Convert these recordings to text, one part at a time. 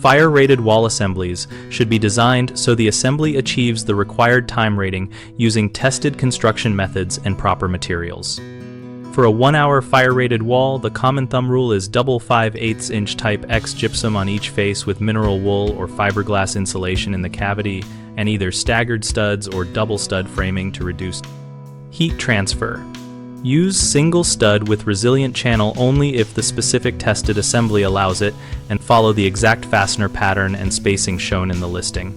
Fire-rated wall assemblies should be designed so the assembly achieves the required time rating using tested construction methods and proper materials. For a 1-hour fire-rated wall, the common thumb rule is double 5/8 inch type X gypsum on each face with mineral wool or fiberglass insulation in the cavity, and either staggered studs or double stud framing to reduce heat transfer. Use single stud with resilient channel only if the specific tested assembly allows it, and follow the exact fastener pattern and spacing shown in the listing.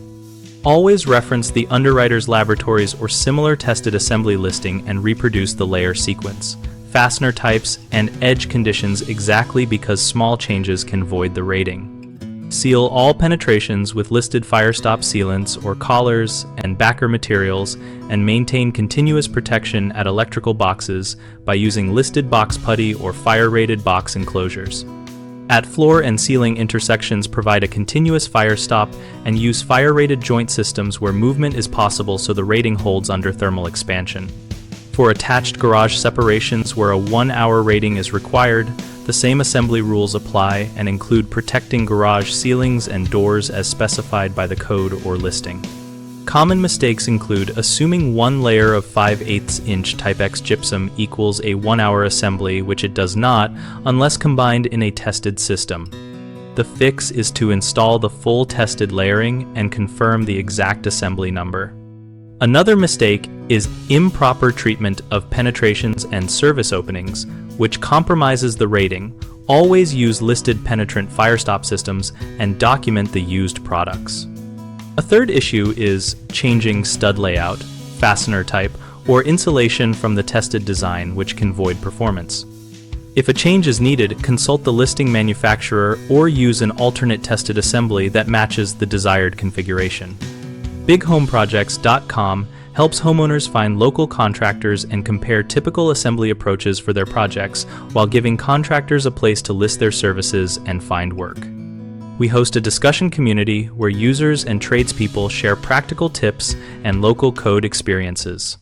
Always reference the Underwriters Laboratories or similar tested assembly listing and reproduce the layer sequence, fastener types, and edge conditions exactly because small changes can void the rating. Seal all penetrations with listed firestop sealants or collars and backer materials, and maintain continuous protection at electrical boxes by using listed box putty or fire-rated box enclosures. At floor and ceiling intersections, provide a continuous firestop and use fire-rated joint systems where movement is possible so the rating holds under thermal expansion. For attached garage separations where a 1-hour rating is required, the same assembly rules apply and include protecting garage ceilings and doors as specified by the code or listing. Common mistakes include assuming one layer of 5/8 inch type X gypsum equals a 1-hour assembly, which it does not unless combined in a tested system. The fix is to install the full tested layering and confirm the exact assembly number. Another mistake is improper treatment of penetrations and service openings, which compromises the rating. Always use listed penetrant firestop systems and document the used products. A third issue is changing stud layout, fastener type, or insulation from the tested design, which can void performance. If a change is needed, consult the listing manufacturer or use an alternate tested assembly that matches the desired configuration. BigHomeProjects.com helps homeowners find local contractors and compare typical assembly approaches for their projects while giving contractors a place to list their services and find work. We host a discussion community where users and tradespeople share practical tips and local code experiences.